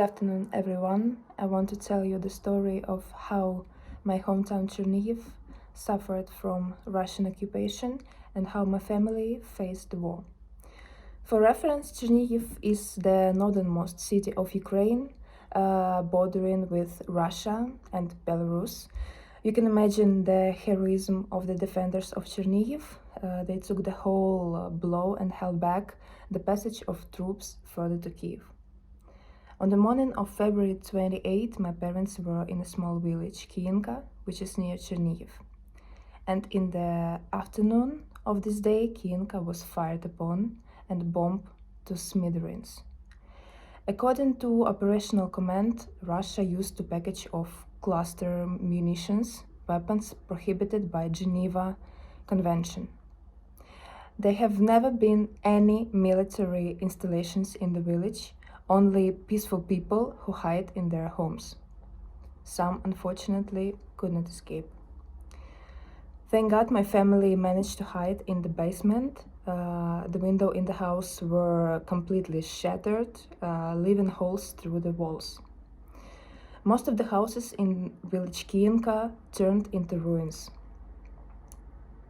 afternoon, everyone. I want to tell you the story of how my hometown Chernihiv suffered from Russian occupation and how my family faced the war. For reference, Chernihiv is the northernmost city of Ukraine, bordering with Russia and Belarus. You can imagine the heroism of the defenders of Chernihiv. They took the whole blow and held back the passage of troops further to Kiev. On the morning of February 28, my parents were in a small village, Kiinka, which is near Chernihiv. And in the afternoon of this day, Kiinka was fired upon and bombed to smithereens. According to operational command, Russia used a package of cluster munitions, weapons prohibited by Geneva Convention. There have never been any military installations in the village, only peaceful people who hide in their homes. Some, unfortunately, could not escape. Thank God my family managed to hide in the basement. The window in the house were completely shattered, leaving holes through the walls. Most of the houses in village Kiinka turned into ruins.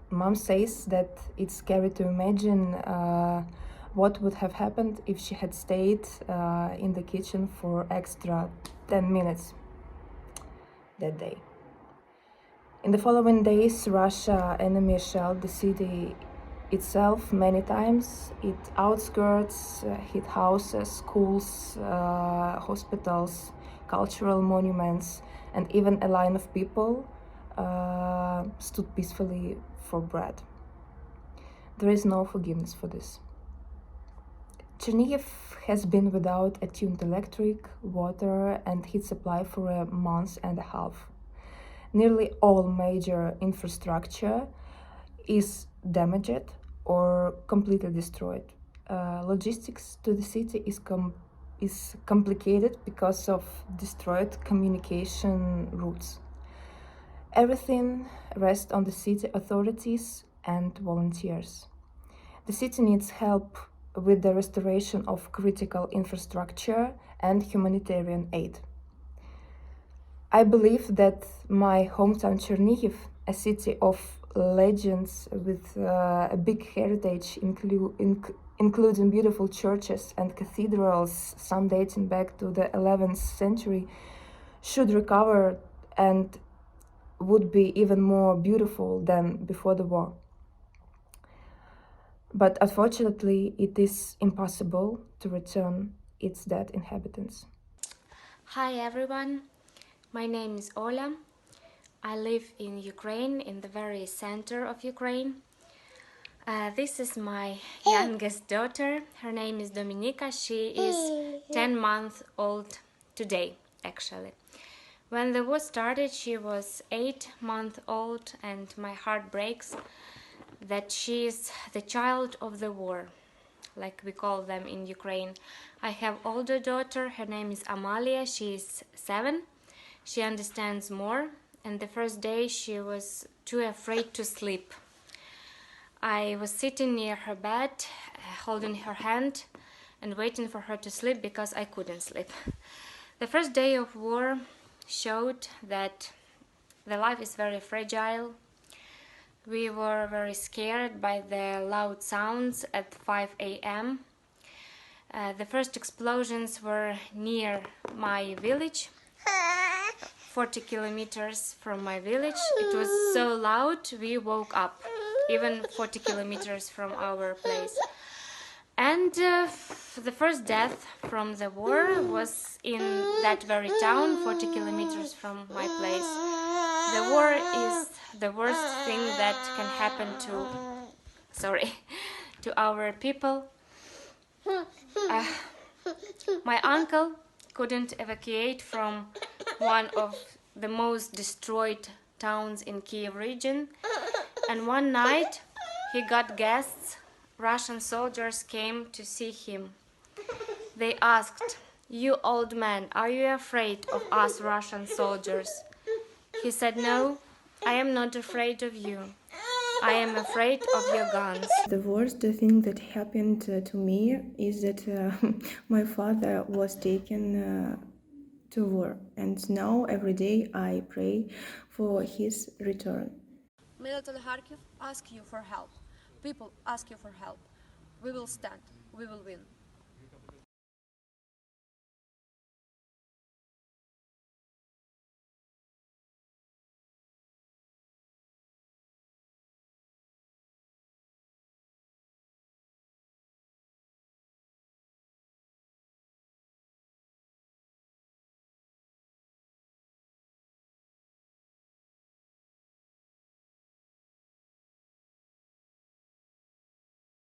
Mom says that it's scary to imagine what would have happened if she had stayed in the kitchen for extra 10 minutes that day. In the following days, Russia enemy shelled the city itself many times. Its outskirts hit houses, schools, hospitals, cultural monuments, and even a line of people stood peacefully for bread. There is no forgiveness for this. Chernihiv has been without a tuned electric, water, and heat supply for a month and a half. Nearly all major infrastructure is damaged or completely destroyed. Logistics to the city is complicated because of destroyed communication routes. Everything rests on the city authorities and volunteers. The city needs help with the restoration of critical infrastructure and humanitarian aid. I believe that my hometown Chernihiv, a city of legends with a big heritage, including beautiful churches and cathedrals, some dating back to the 11th century, should recover and would be even more beautiful than before the war. But unfortunately, it is impossible to return its dead inhabitants. Hi everyone, my name is Ola. I live in Ukraine, in the very center of Ukraine. This is my youngest daughter. Her name is Dominika. She is 10 months old today, actually. When the war started, she was 8 months old, and my heart breaks that she is the child of the war, like we call them in Ukraine. I have older daughter, her name is Amalia, she is 7. She understands more, and the first day she was too afraid to sleep. I was sitting near her bed, holding her hand and waiting for her to sleep because I couldn't sleep. The first day of war showed that the life is very fragile. We were very scared by the loud sounds at 5 a.m. The first explosions were near my village, 40 kilometers from my village. It was so loud we woke up, even 40 kilometers from our place. And the first death from the war was in that very town, 40 kilometers from my place. The war is the worst thing that can happen to our people. My uncle couldn't evacuate from one of the most destroyed towns in Kiev region, and one night he got guests. Russian soldiers came to see him. They asked, "You old man, are you afraid of us Russian soldiers?" He said, "No, I am not afraid of you. I am afraid of your guns. The worst thing that happened to me is that my father was taken to war, and now every day I pray for his return. Military Kharkiv ask you for help. People ask you for help. We will stand. We will win.